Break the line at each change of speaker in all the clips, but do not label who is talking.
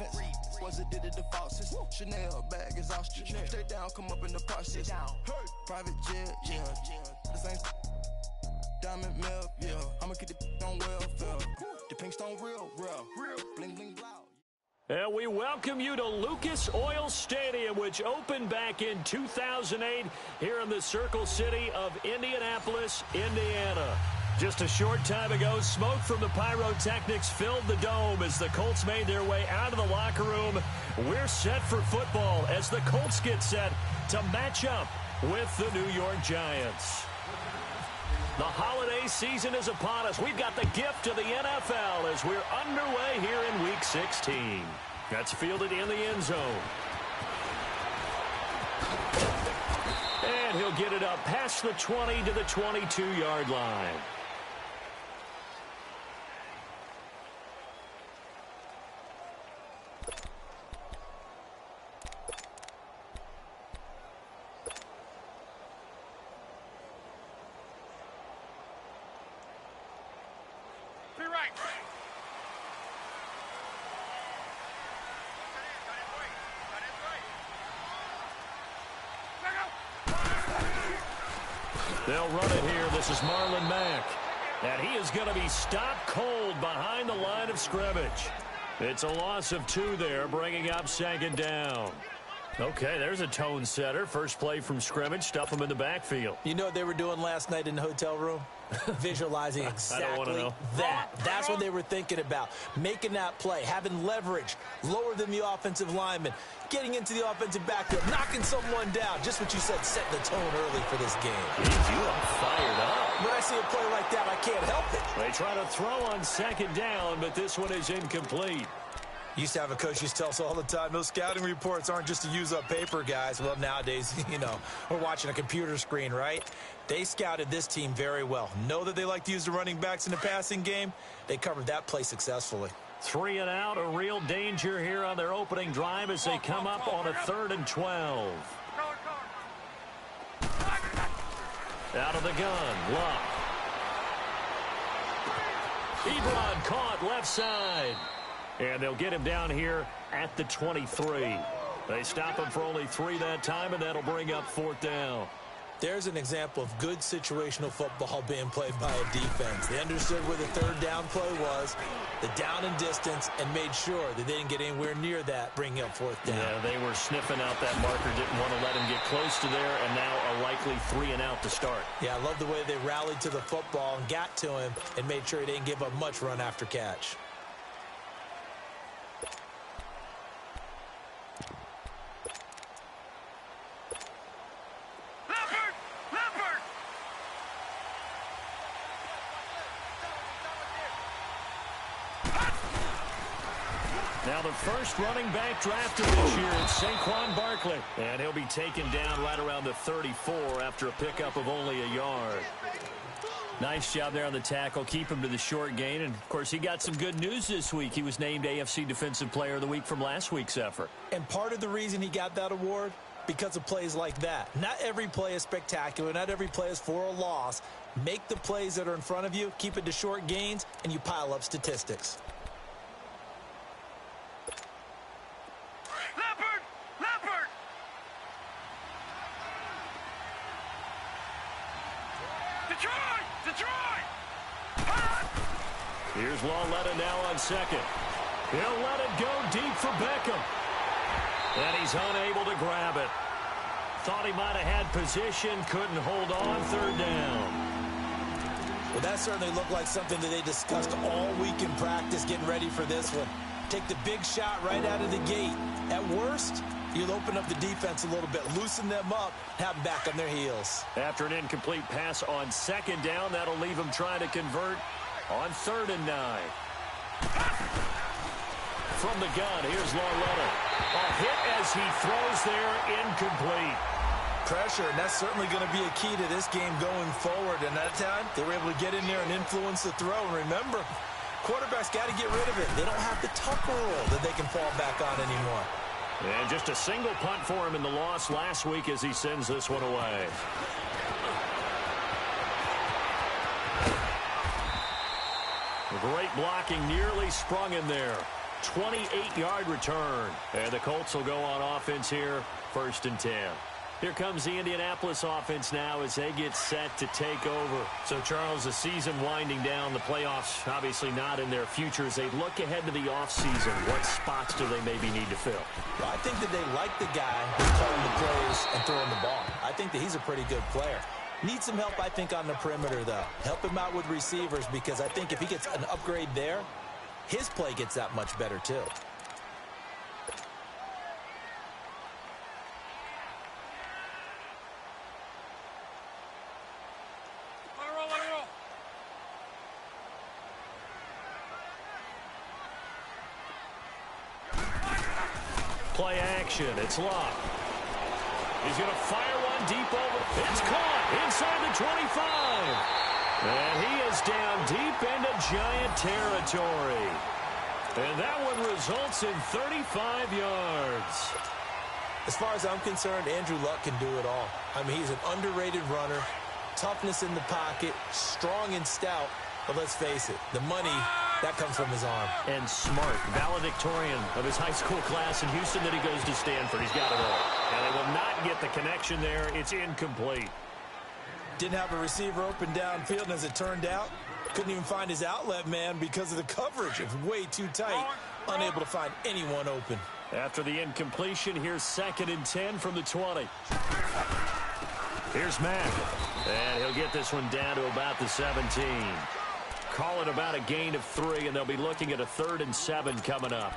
offense. Was it did it the Foxes? Chanel bag is ostrich. Straight down, come up in the process. Private jet, yeah. The same diamond milk, yeah. I'ma get the on welfare. The pink stone real, bling bling loud.
And we welcome you to Lucas Oil Stadium, which opened back in 2008 here in the Circle City of Indianapolis, Indiana. Just a short time ago, smoke from the pyrotechnics filled the dome as the Colts made their way out of the locker room. We're set for football as the Colts get set to match up with the New York Giants. The holiday season is upon us. We've got the gift of the NFL as we're underway here in Week 16. That's fielded in the end zone. And he'll get it up past the 20 to the 22-yard line. They'll run it here. This is Marlon Mack. And he is going to be stopped cold behind the line of scrimmage. It's a loss of 2 there, bringing up second down. Okay, there's a tone setter. First play from scrimmage. Stuff them in the backfield.
You know what they were doing last night in the hotel room? Visualizing exactly that. That's what they were thinking about. Making that play, having leverage, lower than the offensive lineman, getting into the offensive backfield, knocking someone down. Just what you said, set the tone early for this game.
Jeez, you are fired up.
When I see a play like that, I can't help it.
They try to throw on second down, but this one is incomplete.
Used to have a coach used to tell us all the time, those scouting reports aren't just to use up paper, guys. Well, nowadays, we're watching a computer screen, right? They scouted this team very well. Know that they like to use the running backs in the passing game. They covered that play successfully.
3 and out, a real danger here on their opening drive as they come up on a 3rd and 12. Out of the gun, Luck. Ebron caught left side. And they'll get him down here at the 23. They stop him for only 3 that time, and that'll bring up 4th down.
There's an example of good situational football being played by a defense. They understood where the 3rd down play was, the down and distance, and made sure that they didn't get anywhere near that, bringing up 4th down.
Yeah, they were sniffing out that marker, didn't want to let him get close to there, and now a likely 3 and out to start.
Yeah, I love the way they rallied to the football and got to him and made sure he didn't give up much run after catch.
Now the first running back drafted this year is Saquon Barkley. And he'll be taken down right around the 34 after a pickup of only a yard. Nice job there on the tackle. Keep him to the short gain. And, of course, he got some good news this week. He was named AFC Defensive Player of the Week from last week's effort.
And part of the reason he got that award, because of plays like that. Not every play is spectacular. Not every play is for a loss. Make the plays that are in front of you, keep it to short gains, and you pile up statistics.
Here's Lauletta now on second. He'll let it go deep for Beckham. And he's unable to grab it. Thought he might have had position, couldn't hold on, 3rd down.
Well, that certainly looked like something that they discussed all week in practice, getting ready for this one. Take the big shot right out of the gate. At worst, you'll open up the defense a little bit, loosen them up, have them back on their heels.
After an incomplete pass on second down, that'll leave him trying to convert on 3rd and 9. From the gun, here's Lauletta. A hit as he throws there, incomplete.
Pressure, and that's certainly going to be a key to this game going forward. And that time, they were able to get in there and influence the throw. And remember, quarterbacks got to get rid of it. They don't have the Tucker rule that they can fall back on anymore.
And just a single punt for him in the loss last week as he sends this one away. Great blocking, nearly sprung in there. 28-yard return. And the Colts will go on offense here, 1st and 10. Here comes the Indianapolis offense now as they get set to take over. So, Charles, the season winding down, the playoffs obviously not in their future. As they look ahead to the offseason, what spots do they maybe need to fill?
Well, I think that they like the guy who's calling the plays and throwing the ball. I think that he's a pretty good player. Needs some help, I think, on the perimeter, though. Help him out with receivers, because I think if he gets an upgrade there, his play gets that much better, too.
Play action. It's Luck. He's going to fire one deep over. It's caught inside the 25. And he is down deep into Giant territory. And that one results in 35 yards.
As far as I'm concerned, Andrew Luck can do it all. I mean, he's an underrated runner, toughness in the pocket, strong and stout. But let's face it, the money, that comes from his arm.
And smart, valedictorian of his high school class in Houston that he goes to Stanford. He's got it all. And they will not get the connection there. It's incomplete.
Didn't have a receiver open downfield, and as it turned out, couldn't even find his outlet man because of the coverage. It was way too tight, unable to find anyone open.
After the incompletion, here's 2nd and 10 from the 20. Here's Mack. And he'll get this one down to about the 17. Call it about a gain of 3, and they'll be looking at a 3rd and 7 coming up.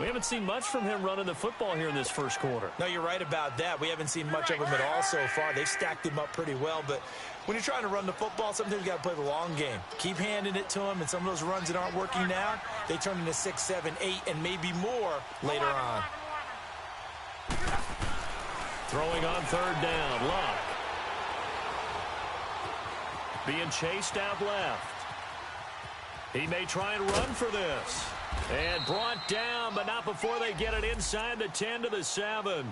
We haven't seen much from him running the football here in this first quarter.
No, you're right about that. We haven't seen much of him at all so far. They've stacked him up pretty well, but when you're trying to run the football, sometimes you got to play the long game. Keep handing it to him, and some of those runs that aren't working now, they turn into 6, 7, 8, and maybe more later on.
Throwing on 3rd down, Luck. Being chased out left. He may try and run for this. And brought down, but not before they get it inside the 10 to the 7.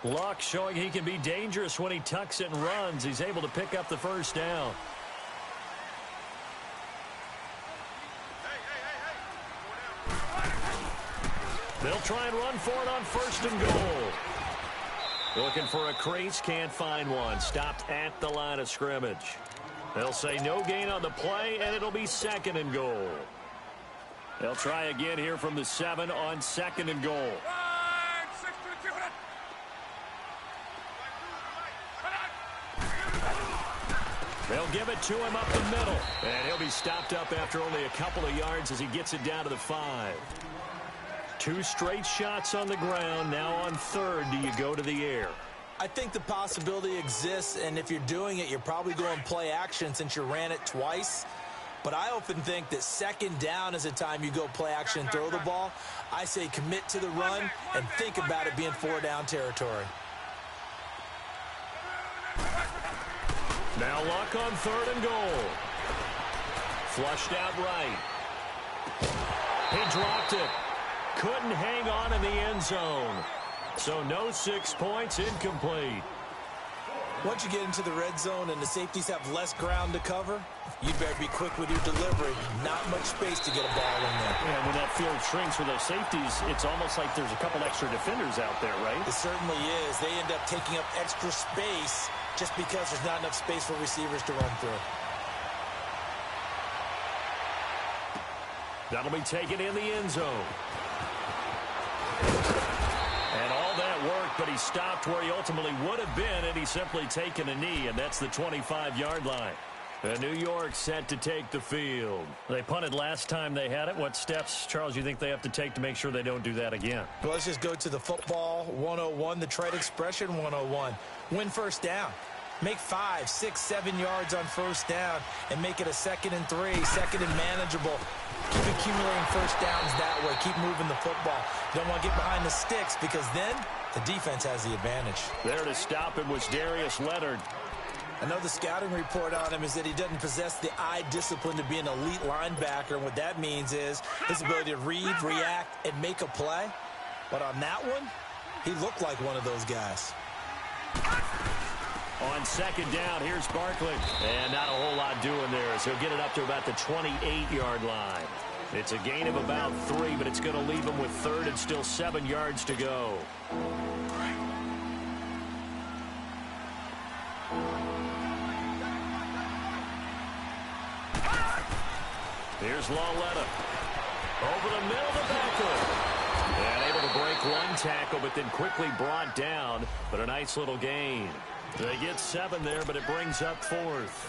Luck showing he can be dangerous when he tucks it and runs. He's able to pick up the 1st down. They'll try and run for it on 1st and goal. Looking for a crease, can't find one. Stopped at the line of scrimmage. They'll say no gain on the play, and it'll be 2nd and goal. They'll try again here from the 7 on 2nd and goal. They'll give it to him up the middle. And he'll be stopped up after only a couple of yards as he gets it down to the 5. 2 straight shots on the ground. Now on 3rd, do you go to the air?
I think the possibility exists, and if you're doing it, you're probably going play action since you ran it twice. But I often think that 2nd down is a time you go play action and throw the ball. I say commit to the run and think about it being 4-down territory.
Now Luck on 3rd and goal. Flushed out right. He dropped it. Couldn't hang on in the end zone. So no 6 points, incomplete.
Once you get into the red zone and the safeties have less ground to cover, you'd better be quick with your delivery. Not much space to get a ball in there.
Yeah, when that field shrinks with those safeties, it's almost like there's a couple extra defenders out there, right?
It certainly is. They end up taking up extra space just because there's not enough space for receivers to run through.
That'll be taken in the end zone. And all that worked, but he stopped where he ultimately would have been, and he's simply taken a knee, and that's the 25-yard line. And New York set to take the field. They punted last time they had it. What steps, Charles, you think they have to take to make sure they don't do that again?
Well, let's just go to the football 101, the trade expression 101. Win 1st down. Make 5, 6, 7 yards on 1st down and make it a 2nd and 3, 2nd and manageable. Keep accumulating 1st downs that way. Keep moving the football. You don't want to get behind the sticks because then the defense has the advantage.
There to stop him was Darius Leonard.
I know the scouting report on him is that he doesn't possess the eye discipline to be an elite linebacker, and what that means is his ability to read, react, and make a play. But on that one, he looked like one of those guys.
On 2nd down, here's Barkley. And not a whole lot doing there, so he'll get it up to about the 28-yard line. It's a gain of about 3, but it's going to leave him with third and still 7 yards to go. Here's Lawletta. Over the middle to Beckham. And able to break one tackle, but then quickly brought down. But a nice little gain. They get 7 there, but it brings up 4th.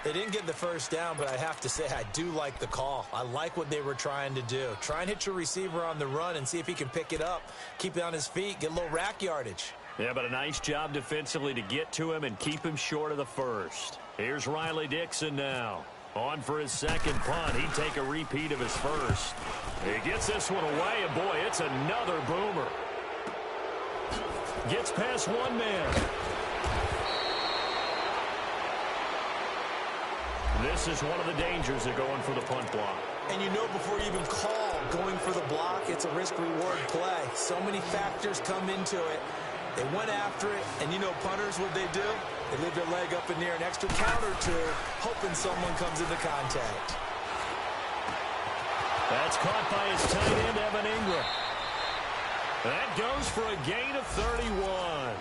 They didn't get the first down, but I have to say I do like the call. I like what they were trying to do. Try and hit your receiver on the run and see if he can pick it up, keep it on his feet, get a little rack yardage.
Yeah, but a nice job defensively to get to him and keep him short of the first. Here's Riley Dixon now. On for his second punt. He'd take a repeat of his first. He gets this one away, and boy, it's another boomer. Gets past one man. This is one of the dangers of going for the punt block.
And you know before you even call going for the block, it's a risk-reward play. So many factors come into it. They went after it, and you know punters, what they do? They leave their leg up in the air, an extra count or two, hoping someone comes into contact.
That's caught by his tight end, Evan Ingram. That goes for a gain of 31.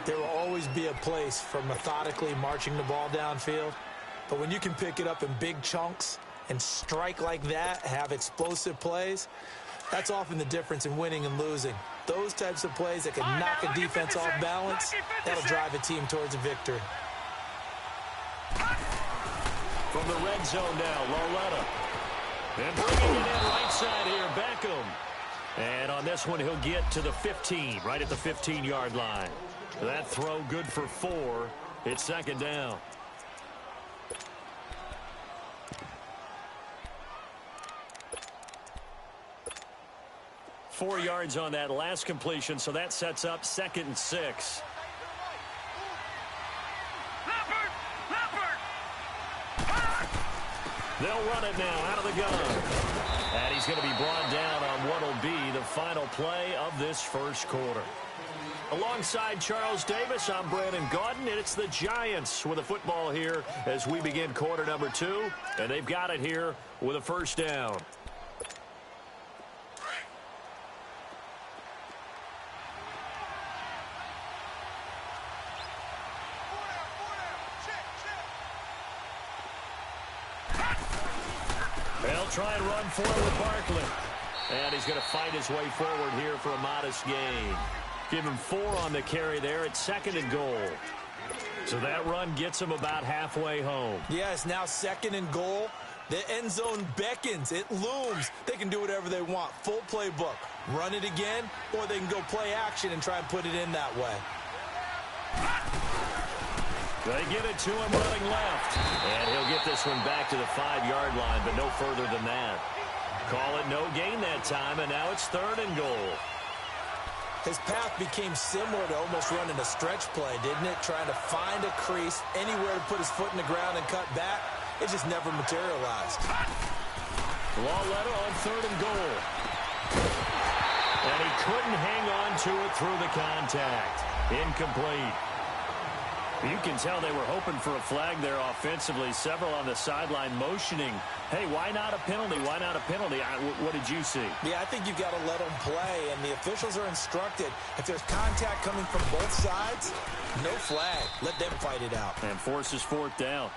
There will always be a place for methodically marching the ball downfield. But when you can pick it up in big chunks and strike like that, have explosive plays, that's often the difference in winning and losing. Those types of plays that can knock a defense off balance, that'll drive a team towards a victory.
From the red zone now, Lawletta. And bringing it in right side here, Beckham. And on this one, he'll get to the 15, right at the 15-yard line. That throw good for 4. It's second down. Four yards on that last completion, so that sets up 2nd and 6. They'll run it now out of the gun. And he's going to be brought down on what will be the final play of this first quarter. Alongside Charles Davis, I'm Brandon Gaudin, and it's the Giants with a football here as we begin quarter number 2. And they've got it here with a first down. They'll try and run forward Barkley. And he's going to fight his way forward here for a modest gain. Give him 4 on the carry there at 2nd and goal. So that run gets him about halfway home.
Yes, now 2nd and goal. The end zone beckons. It looms. They can do whatever they want. Full playbook. Run it again, or they can go play action and try and put it in that way.
They get it to him running left. And he'll get this one back to the 5-yard line, but no further than that. Call it no gain that time, and now it's 3rd and goal.
His path became similar to almost running a stretch play, didn't it? Trying to find a crease, anywhere to put his foot in the ground and cut back. It just never materialized.
Lawletta on 3rd and goal. And he couldn't hang on to it through the contact. Incomplete. You can tell they were hoping for a flag there offensively. Several on the sideline motioning, hey, why not a penalty? Why not a penalty? What did you see?
Yeah, I think you've got to let them play, and the officials are instructed. If there's contact coming from both sides, no flag. Let them fight it out.
And forces 4th down.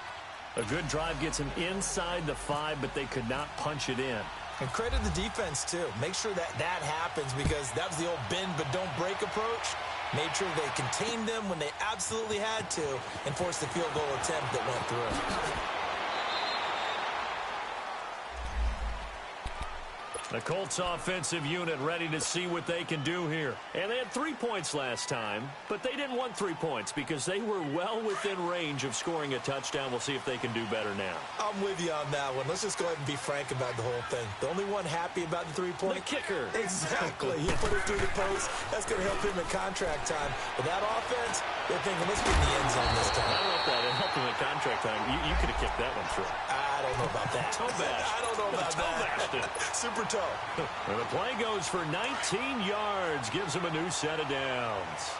A good drive gets them inside the 5, but they could not punch it in.
And credit the defense, too. Make sure that happens, because that was the old bend but don't break approach. Made sure they contained them when they absolutely had to and forced the field goal attempt that went through.
The Colts offensive unit ready to see what they can do here. And they had 3 points last time, but they didn't want 3 points because they were well within range of scoring a touchdown. We'll see if they can do better now.
I'm with you on that one. Let's just go ahead and be frank about the whole thing. The only one happy about the 3-point?
The kicker.
Exactly. He put it through the post. That's going to help him in contract time. But that offense, they're thinking, let's get in the end zone this time.
I don't know if that helped him in contract time. You could have kicked that one through.
I don't know about that.
Toe bash.
I don't know about that. Super toe.
And the play goes for 19 yards. Gives him a new set of downs.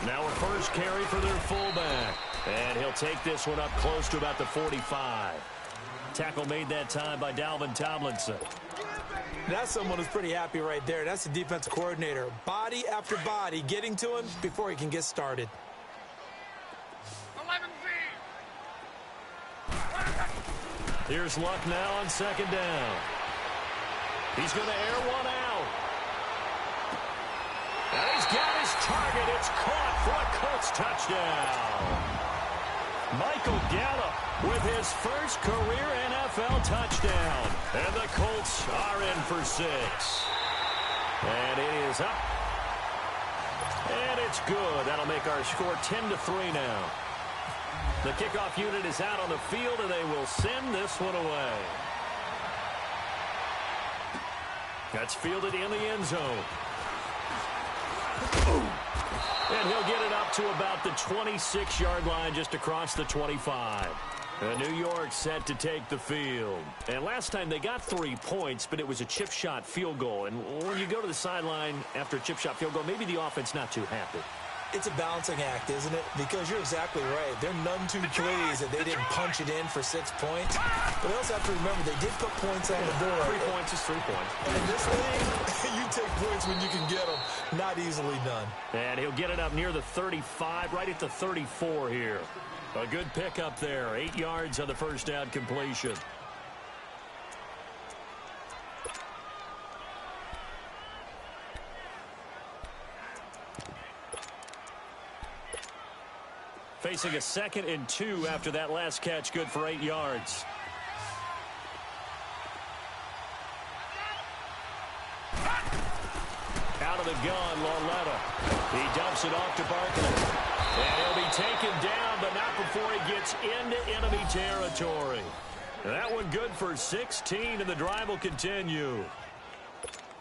Now a first carry for their fullback. And he'll take this one up close to about the 45. Tackle made that time by Dalvin Tomlinson.
That's someone who's pretty happy right there. That's the defensive coordinator. Body after body getting to him before he can get started.
11
Here's Luck now on second down. He's going to air one out. And he's got his target. It's caught for a Colts touchdown. Michael Gallup with his first career NFL touchdown. And the Colts are in for 6. And it is up. And it's good. That'll make our score 10-3 now. The kickoff unit is out on the field, and they will send this one away. That's fielded in the end zone. And he'll get it up to about the 26-yard line, just across the 25. And New York set to take the field. And last time they got 3 points, but it was a chip shot field goal. And when you go to the sideline after a chip shot field goal, maybe the offense not too happy.
It's a balancing act, isn't it? Because you're exactly right. They're none too pleased that they didn't punch it in for 6 points. But they also have to remember they did put points on the board.
3 points is 3 points.
In this league, you take points when you can get them. Not easily done.
And he'll get it up near the 35, right at the 34 here. A good pickup there. 8 yards on the first down completion. Facing a 2nd and 2 after that last catch, good for 8 yards. Out of the gun, Lauletta. He dumps it off to Barkley. And he'll be taken down, but not before he gets into enemy territory. That one good for 16, and the drive will continue.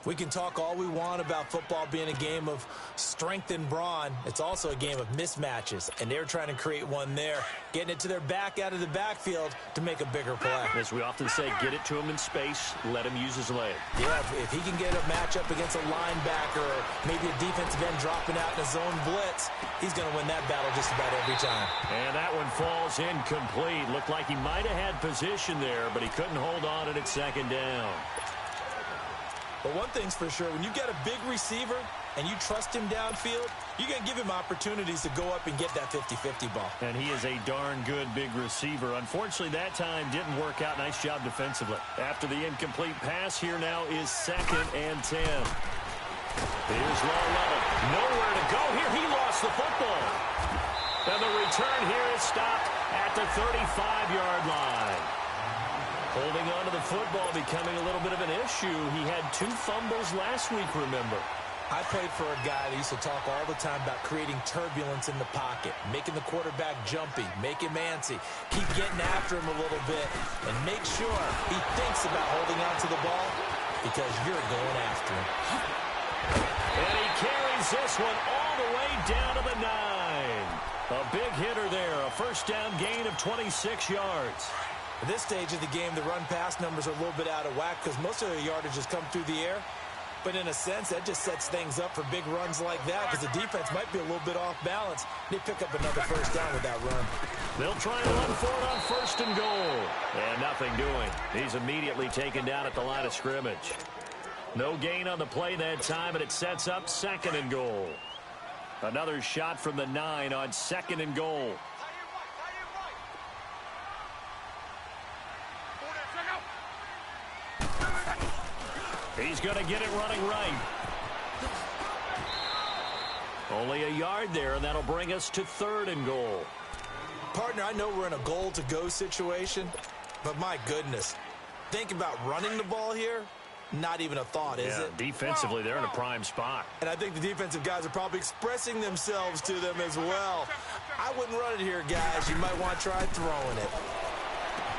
We can talk all we want about football being a game of strength and brawn. It's also a game of mismatches, and they're trying to create one there, getting it to their back out of the backfield to make a bigger play.
As we often say, get it to him in space, let him use his leg.
Yeah, if he can get a matchup against a linebacker or maybe a defensive end dropping out in a zone blitz, he's going to win that battle just about every time.
And that one falls incomplete. Looked like he might have had position there, but he couldn't hold on it at second down.
But one thing's for sure, when you get a big receiver and you trust him downfield, you're going to give him opportunities to go up and get that 50-50 ball.
And he is a darn good big receiver. Unfortunately, that time didn't work out. Nice job defensively. After the incomplete pass, here now is 2nd and 10. Here's Lauletta. Nowhere to go here. He lost the football. And the return here is stopped at the 35-yard line. Holding on to the football becoming a little bit of an issue. He had 2 fumbles last week, remember.
I played for a guy that used to talk all the time about creating turbulence in the pocket, making the quarterback jumpy, make him antsy, keep getting after him a little bit, and make sure he thinks about holding on to the ball because you're going after him.
And he carries this one all the way down to the 9. A big hitter there, a first down gain of 26 yards.
At this stage of the game, the run-pass numbers are a little bit out of whack because most of their yardage has come through the air. But in a sense, that just sets things up for big runs like that because the defense might be a little bit off balance. They pick up another first down with that run.
They'll try and run for it on 1st and goal. And nothing doing. He's immediately taken down at the line of scrimmage. No gain on the play that time, and it sets up 2nd and goal. Another shot from the 9 on 2nd and goal. He's going to get it running right. Only a yard there, and that'll bring us to 3rd and goal.
Partner, I know we're in a goal-to-go situation, but my goodness, think about running the ball here. Not even a thought, is it?
Defensively, they're in a prime spot.
And I think the defensive guys are probably expressing themselves to them as well. I wouldn't run it here, guys. You might want to try throwing it.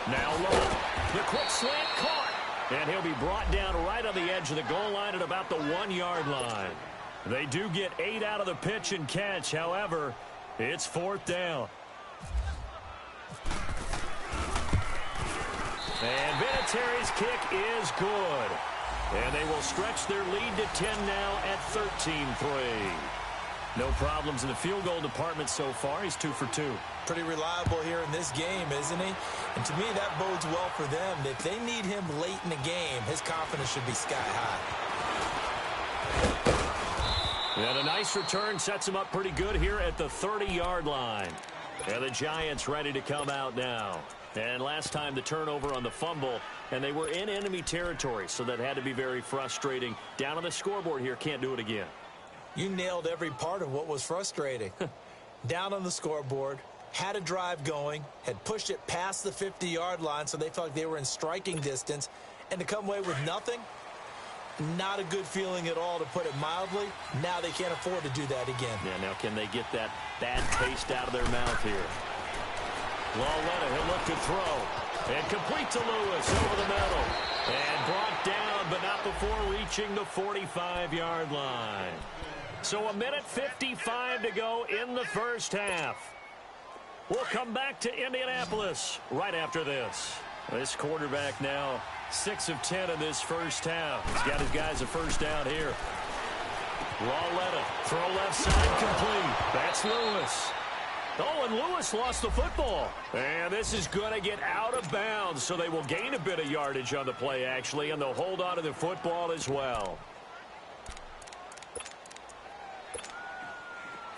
Now low. The quick slant caught. And he'll be brought down right on the edge of the goal line at about the 1-yard line. They do get 8 out of the pitch and catch. However, it's 4th down. And Vinatieri's kick is good. And they will stretch their lead to 10 now at 13-3. No problems in the field goal department so far. He's 2 for 2.
Pretty reliable here in this game, isn't he? And to me, that bodes well for them. If they need him late in the game, his confidence should be sky high.
And a nice return sets him up pretty good here at the 30-yard line. And the Giants ready to come out now. And last time the turnover on the fumble, and they were in enemy territory, so that had to be very frustrating. Down on the scoreboard here, can't do it again.
You nailed every part of what was frustrating. Down on the scoreboard, had a drive going, had pushed it past the 50-yard line so they felt like they were in striking distance, and to come away with nothing, not a good feeling at all, to put it mildly. Now they can't afford to do that again.
Yeah, now can they get that bad taste out of their mouth here? Lauletta, he'll look to throw. And complete to Lewis over the middle. And brought down, but not before reaching the 45-yard line. So 1:55 to go in the first half. We'll come back to Indianapolis right after this. This quarterback now 6 of 10 in this first half. He's got his guys a first down here. Lauletta, throw left side, complete. That's Lewis. Oh, and Lewis lost the football. And this is going to get out of bounds, so they will gain a bit of yardage on the play, actually, and they'll hold on to the football as well.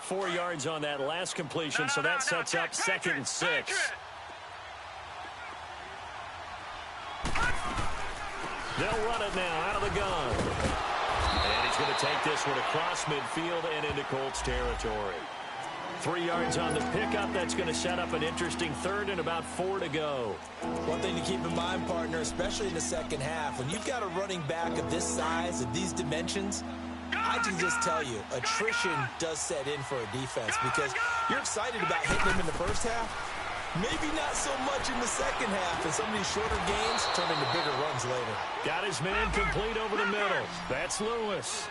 4 yards on that last completion, so that sets up 2nd and 6. They'll run it now out of the gun. And he's going to take this one across midfield and into Colts territory. 3 yards on the pickup. That's going to set up an interesting third and about 4 to go.
One thing to keep in mind, partner, especially in the second half, when you've got a running back of this size, of these dimensions, I can just tell you, attrition does set in for a defense because you're excited about hitting him in the first half. Maybe not so much in the second half, and some of these shorter games turn into bigger runs later.
Got his man complete over the middle. That's Lewis.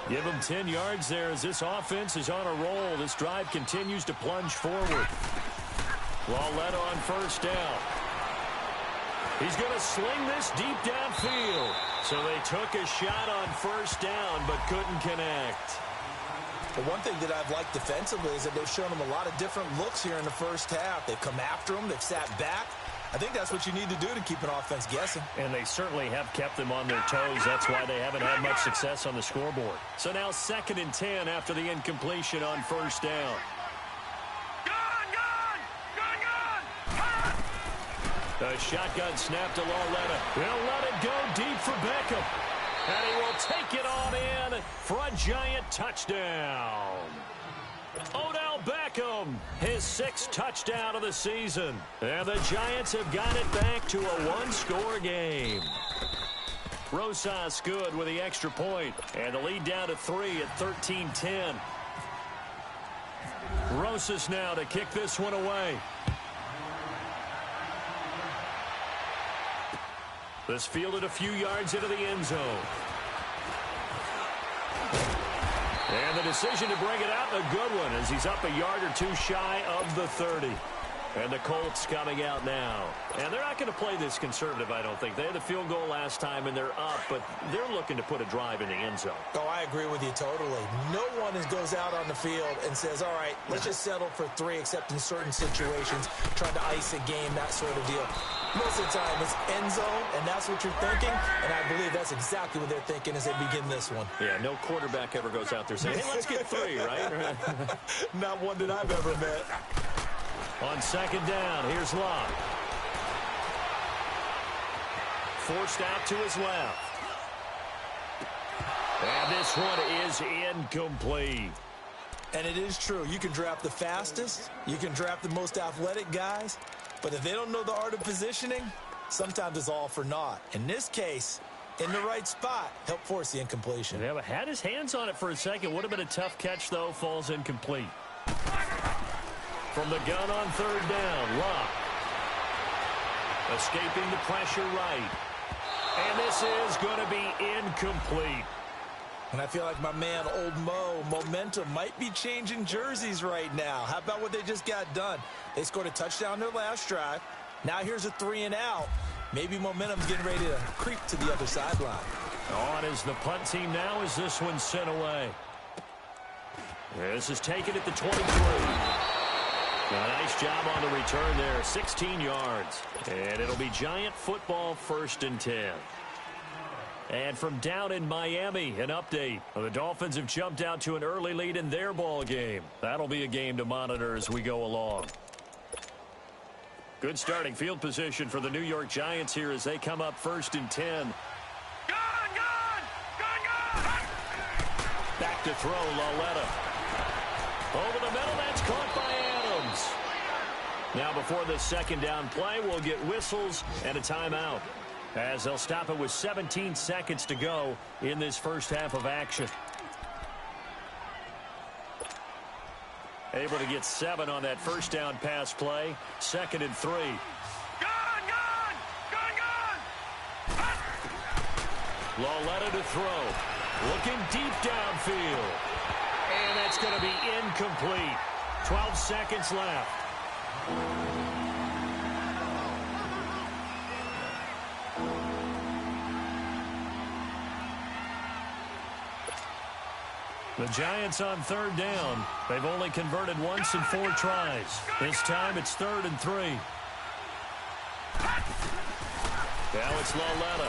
Give him 10 yards there as this offense is on a roll. This drive continues to plunge forward. Lauletta on first down. He's going to sling this deep downfield. So they took a shot on first down but couldn't connect.
The one thing that I've liked defensively is that they've shown him a lot of different looks here in the first half. They've come after him. They've sat back. I think that's what you need to do to keep an offense guessing.
And they certainly have kept them on their toes. That's why they haven't had much success on the scoreboard. So now 2nd and 10 after the incompletion on first down. A shotgun snap to Lauletta. He'll let it go deep for Beckham. And he will take it on in for a Giant touchdown. Odell Beckham, his 6th touchdown of the season. And the Giants have got it back to a 1-score game. Rosas good with the extra point. And the lead down to 3 at 13-10. Rosas now to kick this one away. This fielded a few yards into the end zone. And the decision to bring it out, a good one, as he's up a yard or 2 shy of the 30. And the Colts coming out now. And they're not going to play this conservative, I don't think. They had the field goal last time, and they're up, but they're looking to put a drive in the end zone.
Oh, I agree with you totally. No one goes out on the field and says, all right, let's just settle for 3, except in certain situations, trying to ice a game, that sort of deal. Most of the time, it's end zone, and that's what you're thinking, and I believe that's exactly what they're thinking as they begin this one.
Yeah, no quarterback ever goes out there saying, hey, let's get 3, right?
Not one that I've ever met.
On 2nd down, here's Locke. Forced out to his left. And this one is incomplete.
And it is true. You can draft the fastest. You can draft the most athletic guys. But if they don't know the art of positioning, sometimes it's all for naught. In this case, in the right spot, help force the incompletion.
Yeah, but had his hands on it for a second. Would have been a tough catch, though. Falls incomplete. From the gun on 3rd down, Locke. Escaping the pressure right. And this is going to be incomplete.
And I feel like my man, Old Mo, momentum might be changing jerseys right now. How about what they just got done? They scored a touchdown their last drive. Now here's a 3 and out. Maybe momentum's getting ready to creep to the other sideline.
On is the punt team now as this one's sent away. This is taken at the 23. A nice job on the return there, 16 yards. And it'll be Giant football, 1st and 10. And from down in Miami, an update. The Dolphins have jumped out to an early lead in their ball game. That'll be a game to monitor as we go along. Good starting field position for the New York Giants here as they come up 1st and 10. Back to throw, Lauletta. Over the middle, that's caught by Adams. Now before the 2nd down play, we'll get whistles and a timeout, as they'll stop it with 17 seconds to go in this first half of action. Able to get 7 on that 1st down pass play. 2nd and 3. Lauletta to throw. Looking deep downfield. And that's going to be incomplete. 12 seconds left. The Giants on 3rd down. They've only converted once in 4 tries. This time it's 3rd and 3. Now it's Lauletta.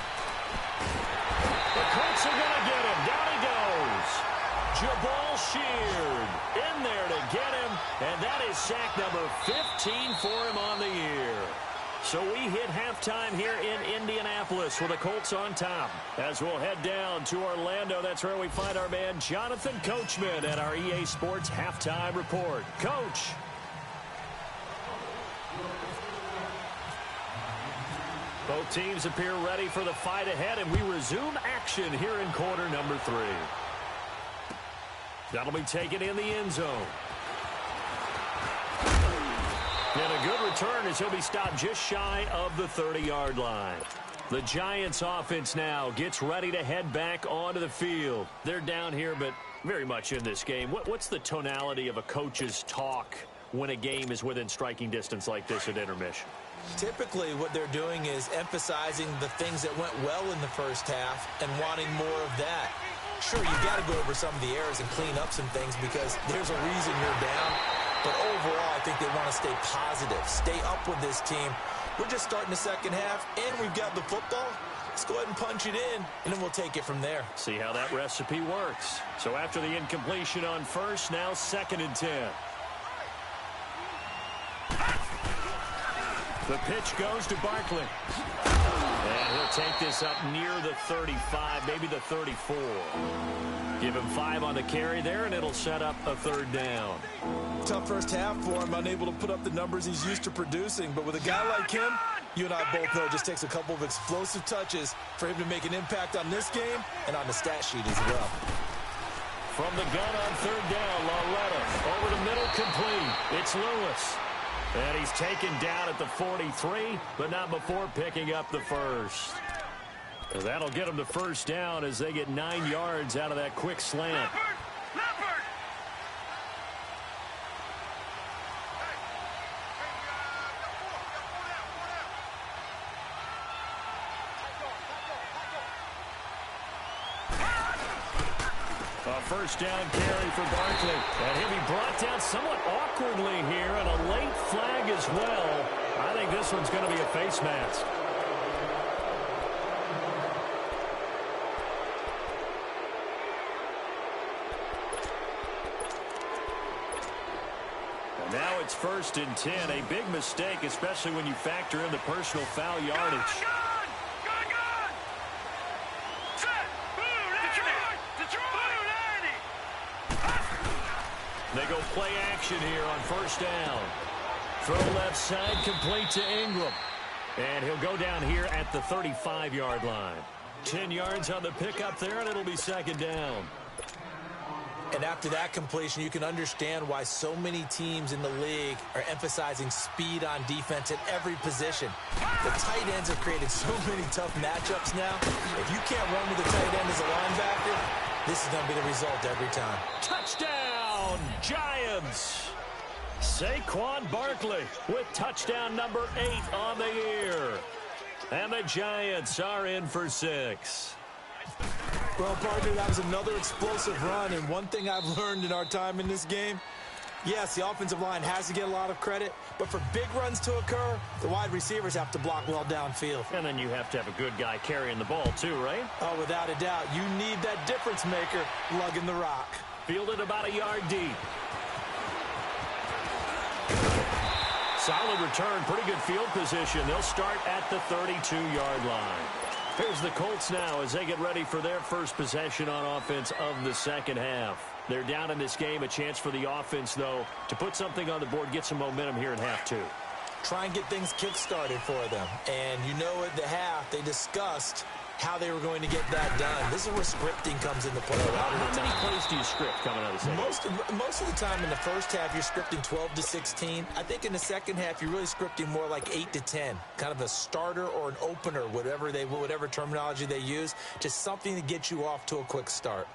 The Colts are going to get him. Down he goes. Jabal Sheard in there to get him. And that is sack number 15 for him on the year. So we hit halftime here in Indianapolis with the Colts on top. As we'll head down to Orlando, that's where we find our man Jonathan Coachman at our EA Sports Halftime Report. Coach. Both teams appear ready for the fight ahead, and we resume action here in quarter number 3. That'll be taken in the end zone. And a good return as he'll be stopped just shy of the 30-yard line. The Giants offense now gets ready to head back onto the field. They're down here, but very much in this game. What's the tonality of a coach's talk when a game is within striking distance like this at intermission?
Typically, what they're doing is emphasizing the things that went well in the first half and wanting more of that. Sure, you got to go over some of the errors and clean up some things because there's a reason you're down. But overall, I think they want to stay positive, stay up with this team. We're just starting the second half, and we've got the football. Let's go ahead and punch it in, and then we'll take it from there.
See how that recipe works. So after the incompletion on 1st, now 2nd and 10. The pitch goes to Barkley. And he'll take this up near the 35, maybe the 34. Give him 5 on the carry there, and it'll set up a 3rd down.
Tough first half for him, unable to put up the numbers he's used to producing. But with a guy like him, you and I both know it just takes a couple of explosive touches for him to make an impact on this game and on the stat sheet as well.
From the gun on 3rd down, Lauletta over the middle, complete. It's Lewis. And he's taken down at the 43, but not before picking up the 1st. And that'll get him the 1st down as they get 9 yards out of that quick slant. A 1st down carry for Barkley. And he'll be brought down somewhat awkwardly here, and a late flag as well. I think this one's going to be a face mask. And now it's 1st and 10. A big mistake, especially when you factor in the personal foul yardage. They go play action here on 1st down. Throw left side, complete to Ingram. And he'll go down here at the 35-yard line. 10 yards on the pickup there, and it'll be 2nd down.
And after that completion, you can understand why so many teams in the league are emphasizing speed on defense at every position. The tight ends have created so many tough matchups now. If you can't run with the tight end as a linebacker, this is going to be the result every time.
Touchdown, Giants! Saquon Barkley with touchdown number 8 on the year. And the Giants are in for 6.
Well, partner, that was another explosive run, and one thing I've learned in our time in this game, yes, the offensive line has to get a lot of credit, but for big runs to occur, the wide receivers have to block well downfield.
And then you have to have a good guy carrying the ball too, right?
Oh, without a doubt. You need that difference maker lugging the rock.
Fielded about a yard deep. Solid return, pretty good field position. They'll start at the 32-yard line. Here's the Colts now as they get ready for their first possession on offense of the second half. They're down in this game. A chance for the offense, though, to put something on the board, get some momentum here in half two.
Try and get things kick-started for them. And you know at the half, they discussed how they were going to get that done. This is where scripting comes into play.
How many plays do you script coming out of the second?
Most of the time in the first half, you're scripting 12 to 16. I think in the second half, you're really scripting more like 8 to 10. Kind of a starter or an opener, whatever terminology they use. Just something to get you off to a quick start.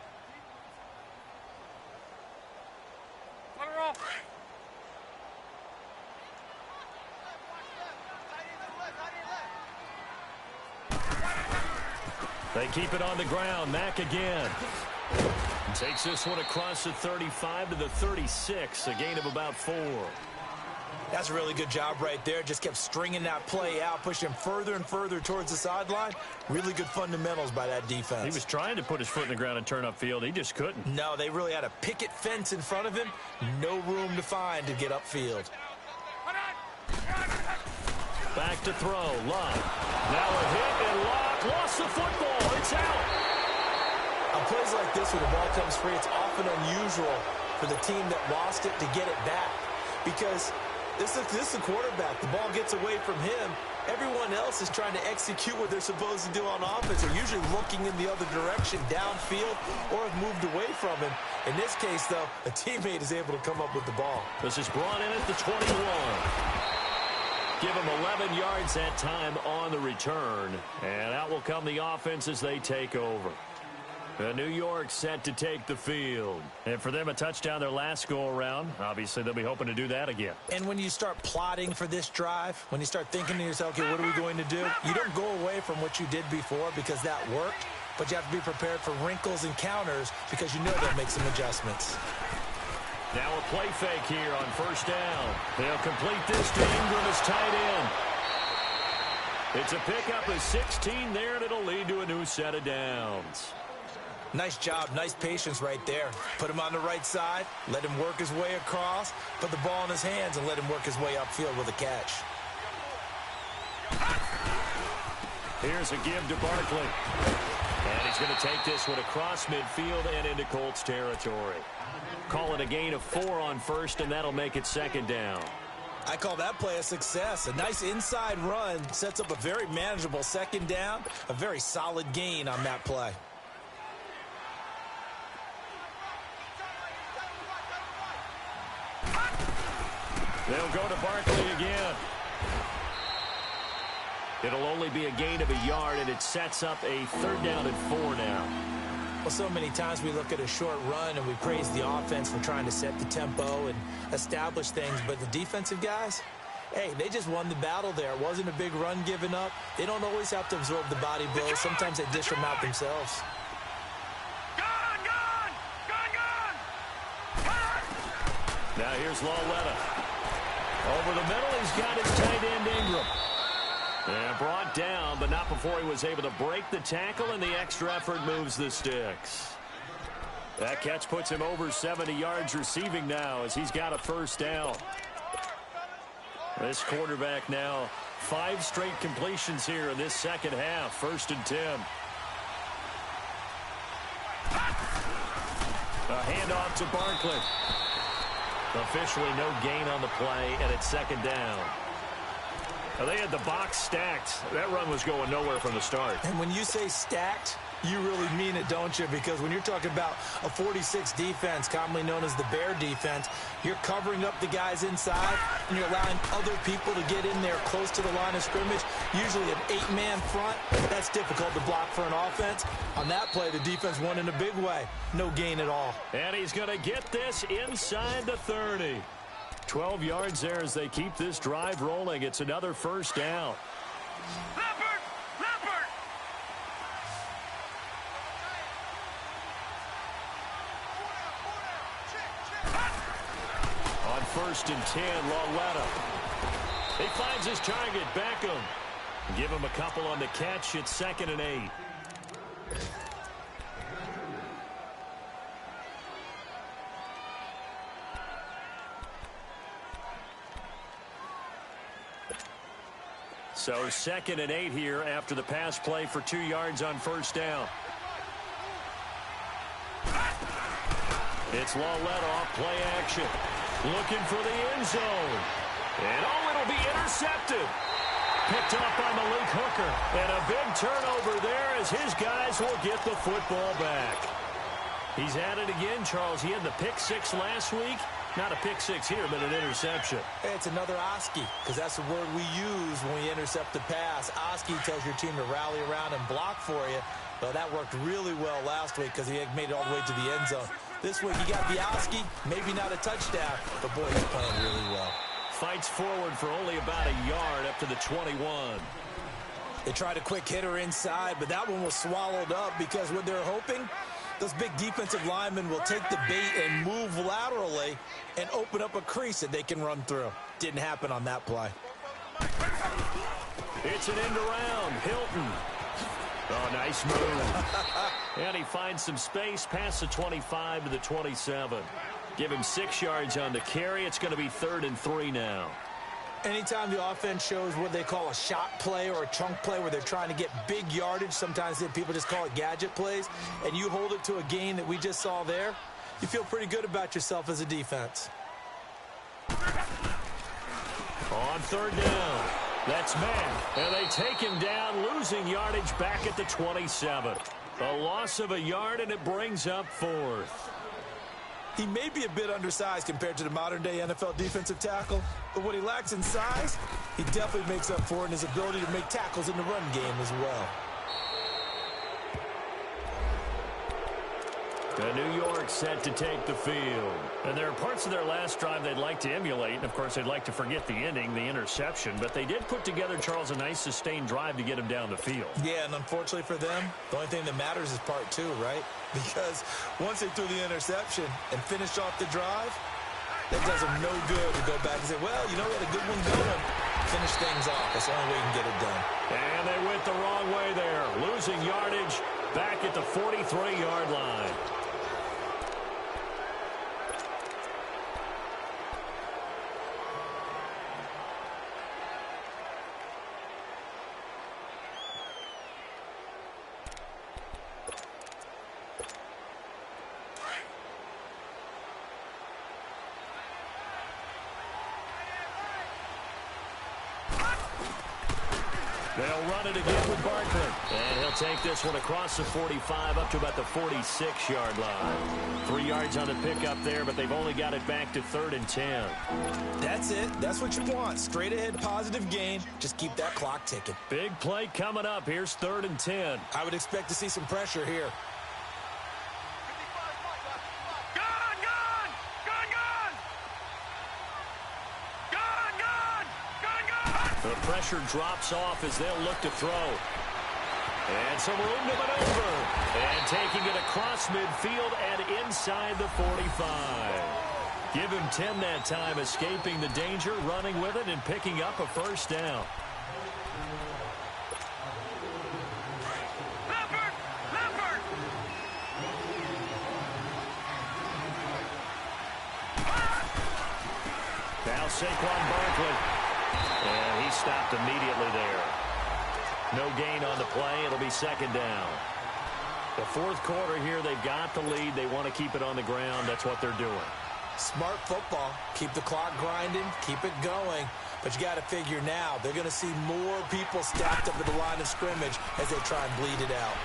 They keep it on the ground. Mack again. Takes this one across the 35 to the 36. A gain of about 4.
That's a really good job right there. Just kept stringing that play out, pushing further and further towards the sideline. Really good fundamentals by that defense.
He was trying to put his foot in the ground and turn upfield. He just couldn't.
No, they really had a picket fence in front of him. No room to find to get upfield.
Back to throw. Love. Now a hit, and Locke lost the football. It's out.
On plays like this, when the ball comes free, it's often unusual for the team that lost it to get it back. Because this is the quarterback. The ball gets away from him. Everyone else is trying to execute what they're supposed to do on offense. They're usually looking in the other direction, downfield, or have moved away from him. In this case, though, a teammate is able to come up with the ball.
This is brought in at the 21. Give him 11 yards that time on the return. And out will come the offense as they take over. New York set to take the field. And for them, a touchdown their last go-around. Obviously, they'll be hoping to do that again.
And when you start plotting for this drive, when you start thinking to yourself, okay, what are we going to do? You don't go away from what you did before because that worked. But you have to be prepared for wrinkles and counters because you know they'll make some adjustments.
Now a play fake here on first down. They'll complete this to Ingram as tight end. It's a pickup of 16 there, and it'll lead to a new set of downs.
Nice job, nice patience right there. Put him on the right side, let him work his way across, put the ball in his hands, and let him work his way upfield with a catch.
Here's a give to Barkley. And he's going to take this one across midfield and into Colts territory. Call it a gain of 4 on first, and that'll make it second down.
I call that play a success. A nice inside run sets up a very manageable second down, a very solid gain on that play.
They'll go to Barkley again. It'll only be a gain of a yard, and it sets up a third down and 4 now.
Well, so many times we look at a short run and we praise the offense for trying to set the tempo and establish things, but the defensive guys, hey, they just won the battle there. It wasn't a big run given up. They don't always have to absorb the body blows. Sometimes they dish them out themselves.
Now here's Lawletta. Over the middle, he's got his tight end Ingram. And brought down, but not before he was able to break the tackle, and the extra effort moves the sticks. That catch puts him over 70 yards receiving now as he's got a first down. This quarterback now 5 straight completions here in this second half. 1st and 10. A handoff to Barkley. Officially no gain on the play, and it's second down. Now they had the box stacked. That run was going nowhere from the start.
And when you say stacked, you really mean it, don't you? Because when you're talking about a 46 defense, commonly known as the Bear defense, you're covering up the guys inside, and you're allowing other people to get in there close to the line of scrimmage. Usually an 8-man front. That's difficult to block for an offense. On that play, the defense won in a big way. No gain at all.
And he's going to get this inside the 30. 12 yards there as they keep this drive rolling. It's another first down. first and 10. Lauletta. He finds his target, Beckham. Give him a couple on the catch. It's 2nd and 8. So 2nd and 8 here after the pass play for 2 yards on first down. It's Lauletta off play action. Looking for the end zone. And it'll be intercepted. Picked off by Malik Hooker. And a big turnover there as his guys will get the football back. He's had it again, Charles. He had the pick 6 last week. Not a pick 6 here, but an interception.
It's another Oski, because that's the word we use when we intercept the pass. Oski tells your team to rally around and block for you. But that worked really well last week because he made it all the way to the end zone. This week he got the Oski, maybe not a touchdown, but boy, he's playing really well.
Fights forward for only about a yard up to the 21.
They tried a quick hitter inside, but that one was swallowed up because what they're hoping, those big defensive linemen will take the bait and move laterally and open up a crease that they can run through. Didn't happen on that play.
It's an end around. Hilton. Oh, nice move. And he finds some space past the 25 to the 27. Give him 6 yards on the carry. It's going to be 3rd and 3 now.
Anytime the offense shows what they call a shot play or a chunk play where they're trying to get big yardage, sometimes people just call it gadget plays, and you hold it to a gain that we just saw there, you feel pretty good about yourself as a defense.
On 3rd down, that's man. And they take him down, losing yardage back at the 27. A loss of a yard, and it brings up 4th.
He may be a bit undersized compared to the modern-day NFL defensive tackle, but what he lacks in size, he definitely makes up for it in his ability to make tackles in the run game as well.
New York set to take the field. And there are parts of their last drive they'd like to emulate. And, of course, they'd like to forget the ending, the interception. But they did put together, Charles, a nice sustained drive to get him down the field.
Yeah, and unfortunately for them, the only thing that matters is part 2, right? Because once they threw the interception and finished off the drive, that does them no good to go back and say, well, you know, we had a good one going. Finish things off. That's the only way you can get it done.
And they went the wrong way there. Losing yardage back at the 43-yard line. They'll run it again with Barkley. And he'll take this one across the 45 up to about the 46-yard line. 3 yards on the pickup there, but they've only got it back to 3rd and 10.
That's it. That's what you want. Straight ahead, positive gain. Just keep that clock ticking.
Big play coming up. Here's 3rd and 10.
I would expect to see some pressure here.
The pressure drops off as they'll look to throw. And some room to maneuver. And taking it across midfield and inside the 45. Give him 10 that time, escaping the danger, running with it, and picking up a first down. Now Saquon Barkley. And he stopped immediately there. No gain on the play. It'll be 2nd down. The 4th quarter here, they've got the lead. They want to keep it on the ground. That's what they're doing.
Smart football. Keep the clock grinding. Keep it going. But you got to figure now, they're going to see more people stacked up at the line of scrimmage as they try and bleed it out.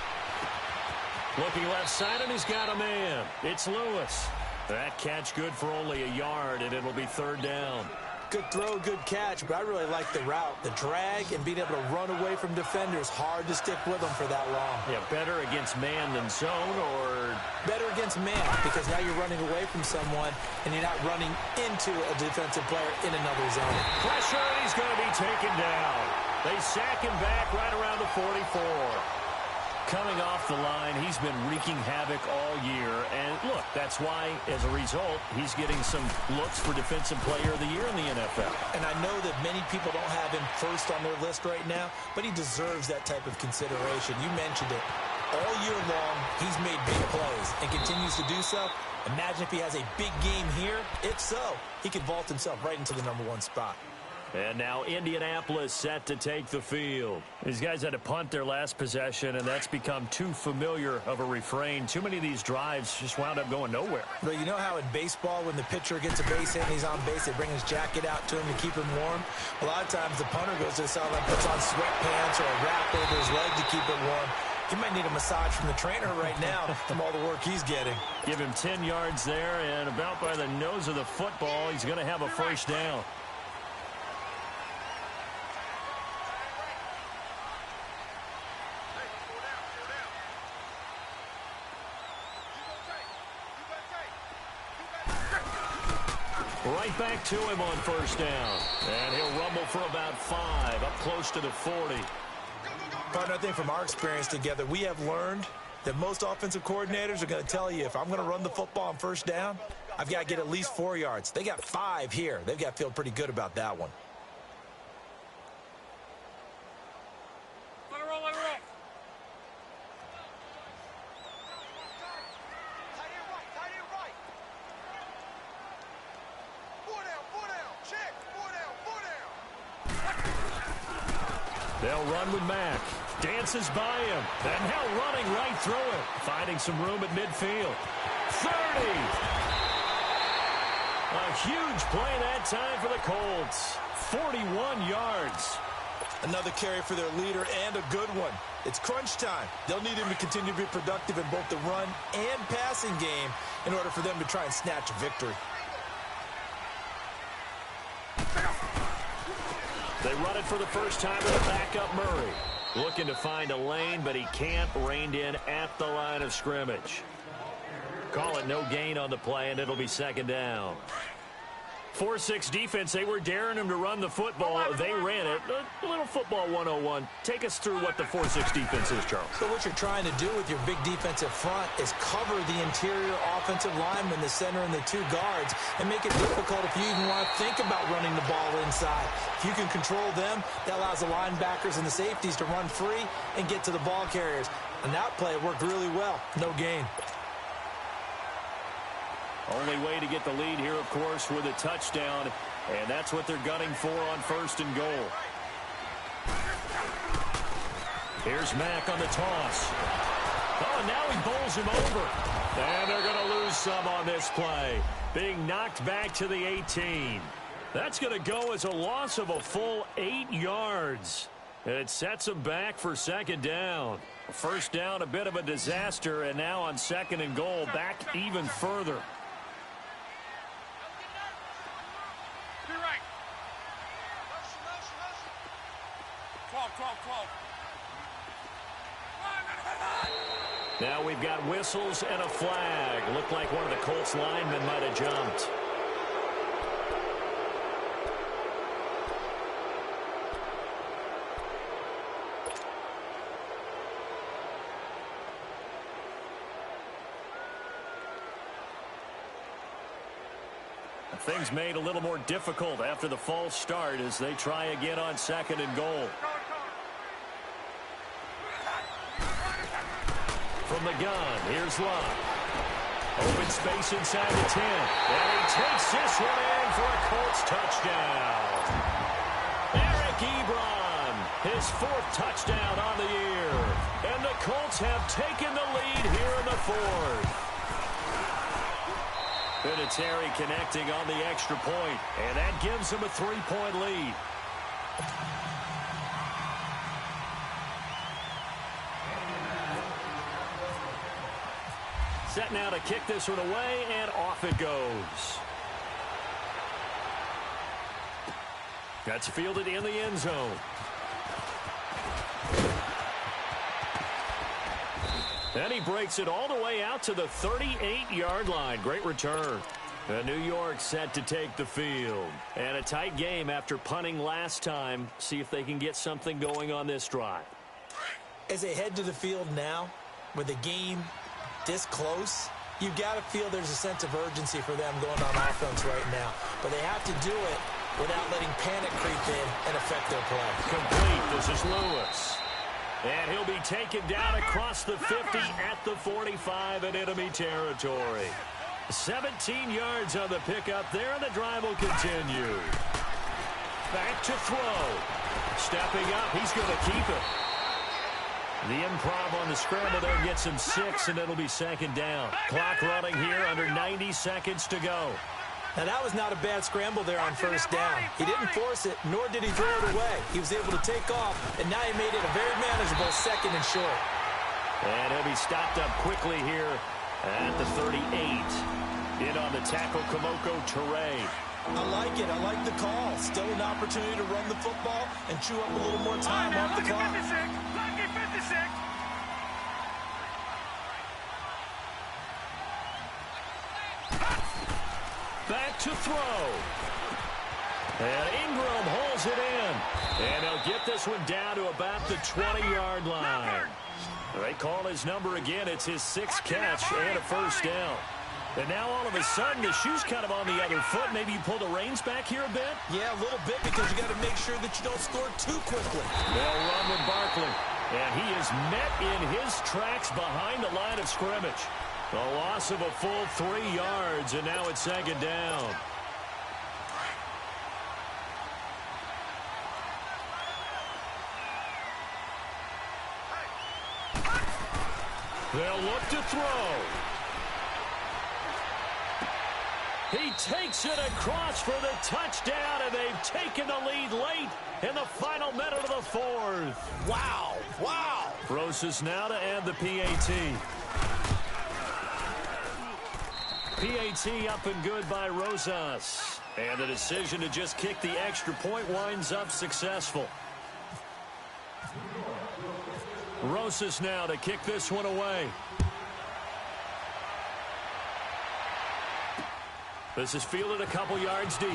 Looking left side, and he's got a man. It's Lewis. That catch good for only a yard, and it'll be 3rd down.
Good throw, good catch, but I really like the route. The drag and being able to run away from defenders, hard to stick with them for that long.
Yeah, better against man than zone, or?
Better against man, because now you're running away from someone, and you're not running into a defensive player in another zone.
Pressure, and he's going to be taken down. They sack him back right around the 44. coming off the line. He's been wreaking havoc all year. And, look, that's why, as a result, he's getting some looks for Defensive Player of the Year in the NFL.
And I know that many people don't have him first on their list right now, but he deserves that type of consideration. You mentioned it. All year long, he's made big plays and continues to do so. Imagine if he has a big game here. If so, he could vault himself right into the #1 spot.
And now Indianapolis set to take the field. These guys had to punt their last possession, and that's become too familiar of a refrain. Too many of these drives just wound up going nowhere.
But you know how in baseball, when the pitcher gets a base hit and he's on base, they bring his jacket out to him to keep him warm? A lot of times the punter goes to the sideline, puts on sweatpants or a wrap over his leg to keep it warm. He might need a massage from the trainer right now from all the work he's getting.
Give him 10 yards there, and about by the nose of the football, he's going to have a first down. Right back to him on first down. And he'll rumble for about 5, up close to the 40.
Partner, I think from our experience together, we have learned that most offensive coordinators are going to tell you, if I'm going to run the football on first down, I've got to get at least 4 yards. They got 5 here. They've got to feel pretty good about that one.
They'll run with Mack. Dances by him. And now running right through it. Finding some room at midfield. 30. A huge play that time for the Colts. 41 yards.
Another carry for their leader and a good one. It's crunch time. They'll need him to continue to be productive in both the run and passing game in order for them to try and snatch a victory.
They run it for the first time with a backup Murray. Looking to find a lane, but he can't. Reined in at the line of scrimmage. Call it no gain on the play, and it'll be second down. 4-6 defense. They were daring him to run the football. They ran it. A little football 101. Take us through what the 4-6 defense is, Charles.
So what you're trying to do with your big defensive front is cover the interior offensive lineman, the center, and the 2 guards, and make it difficult if you even want to think about running the ball inside. If you can control them, that allows the linebackers and the safeties to run free and get to the ball carriers. And that play worked really well. No gain.
Only way to get the lead here, of course, with a touchdown, and that's what they're gunning for on first and goal. Here's Mack on the toss. Oh, and now he bowls him over. And they're going to lose some on this play, being knocked back to the 18. That's going to go as a loss of a full 8 yards. And it sets them back for second down. First down, a bit of a disaster, and now on second and goal, back even further. Now we've got whistles and a flag. Looked like one of the Colts linemen might have jumped. Things made a little more difficult after the false start as they try again on second and goal. From the gun, here's Love. Open space inside the 10. And he takes this one in for a Colts touchdown. Eric Ebron, his 4th touchdown on the year. And the Colts have taken the lead here in the 4th. Vinatieri connecting on the extra point, and that gives them a 3-point lead. Set now to kick this one away, and off it goes. That's fielded in the end zone. And he breaks it all the way out to the 38-yard line. Great return. And New York set to take the field. And a tight game after punting last time. See if they can get something going on this drive.
As they head to the field now, with the game this close, you've got to feel there's a sense of urgency for them going on offense right now. But they have to do it without letting panic creep in and affect their play.
Complete. This is Lewis. And he'll be taken down across the 50 at the 45 in enemy territory. 17 yards on the pickup there, and the drive will continue. Back to throw. Stepping up, he's going to keep it. The improv on the scramble there gets him 6, and it'll be second down. Clock running here, under 90 seconds to go.
Now, that was not a bad scramble there on first down. He didn't force it, nor did he throw it away. He was able to take off, and now he made it a very manageable second and short.
And he'll be stopped up quickly here at the 38. In on the tackle, Kamoko Toure.
I like it. I like the call. Still an opportunity to run the football and chew up a little more time off the clock.
Back to throw. And Ingram holds it in. And they'll get this one down to about the 20-yard line. They call his number again. It's his 6th catch and a first down. And now all of a sudden the shoe's kind of on the other foot. Maybe you pull the reins back here a bit?
Yeah, a little bit, because you got to make sure that you don't score too quickly.
They'll run with Barkley. And he is met in his tracks behind the line of scrimmage. A loss of a full 3 yards, and now it's second down. They'll look to throw. He takes it across for the touchdown, and they've taken the lead late in the final minute of the 4th.
Wow. Wow.
Rosas now to end the PAT. PAT up and good by Rosas. And the decision to just kick the extra point winds up successful. Rosas now to kick this one away. This is fielded a couple yards deep.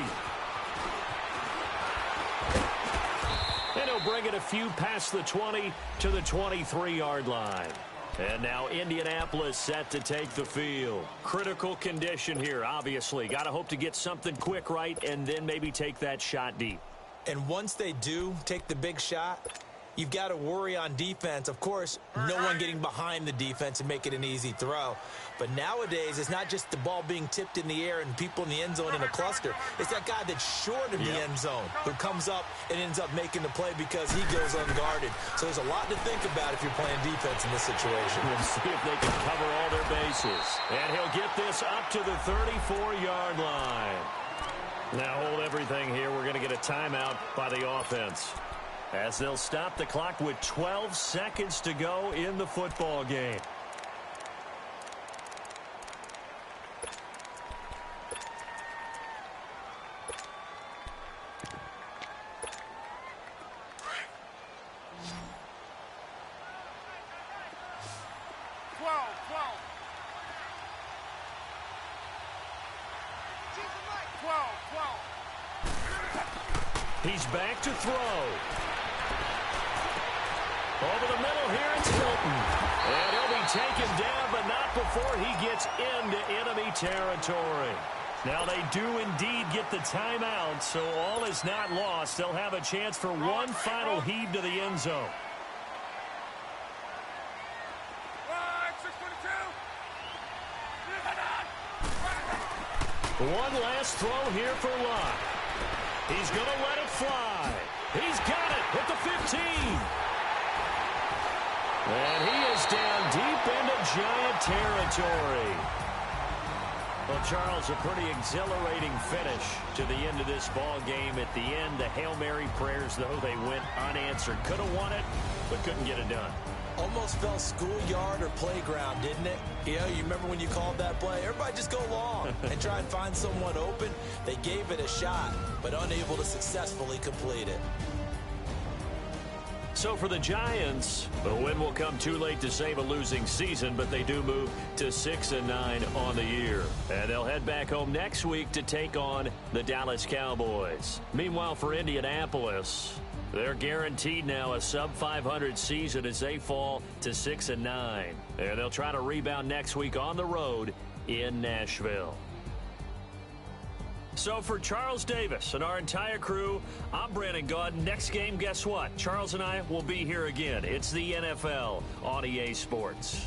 And he'll bring it a few past the 20 to the 23-yard line. And now Indianapolis set to take the field. Critical condition here, obviously. Got to hope to get something quick right and then maybe take that shot deep.
And once they do take the big shot, you've got to worry on defense. Of course, no one getting behind the defense and make it an easy throw. But nowadays, it's not just the ball being tipped in the air and people in the end zone in a cluster. It's that guy that's short of the end zone who comes up and ends up making the play because he goes unguarded. So there's a lot to think about if you're playing defense in this situation.
We'll see if they can cover all their bases. And he'll get this up to the 34-yard line. Now hold everything here. We're going to get a timeout by the offense, as they'll stop the clock with 12 seconds to go in the football game. He's back to throw. Over the middle here, it's Hilton. And he'll be taken down, but not before he gets into enemy territory. Now they do indeed get the timeout, so all is not lost. They'll have a chance for one final heave to the end zone. One last throw here for Locke. He's going to let it fly. He's got it at the 15. And he is down deep into Giant territory. Well, Charles, a pretty exhilarating finish to the end of this ball game. At the end, the Hail Mary prayers, though, they went unanswered. Could have won it, but couldn't get it done.
Almost felt schoolyard or playground, didn't it? You know, you remember when you called that play? Everybody just go long and try and find someone open. They gave it a shot, but unable to successfully complete it.
So for the Giants, the win will come too late to save a losing season, but they do move to 6-9 on the year. And they'll head back home next week to take on the Dallas Cowboys. Meanwhile, for Indianapolis, They're guaranteed now a sub-500 season as they fall to 6-9. And they'll try to rebound next week on the road in Nashville. So for Charles Davis and our entire crew, I'm Brandon Gaudin. Next game, guess what? Charles and I will be here again. It's the NFL on EA Sports.